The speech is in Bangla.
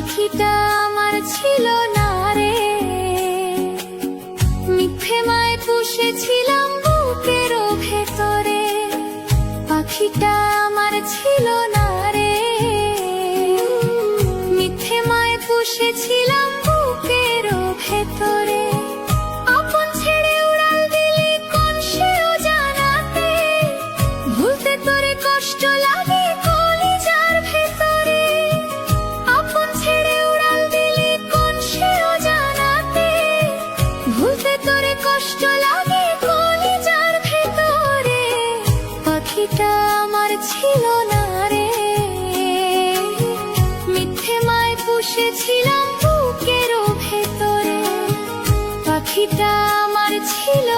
পাখিটা আমার ছিল না রে, মিথ্যে মায় পুষেছিলাম বুকের ভেতরে। পাখিটা আমার ছিল না রে, মিথ্যে মায় পুষেছিলাম বুকের ভেতরে। আপন ছেড়ে উড়াল দিলি কোন সে অজানাতে, ভুলতে তোরে কষ্ট লাগে কলিজার ভেতরে। আপন ছেড়ে উড়াল দিলি কোন সে অজানাতে, ভুলতে তোরে কষ্ট লাগে কলিজার ভেতরে। পাখিটা আমার ছিল না রে, মিথ্যে মায় পুষেছিলাম বুকের ভেতরে। পাখিটা আমার ছিল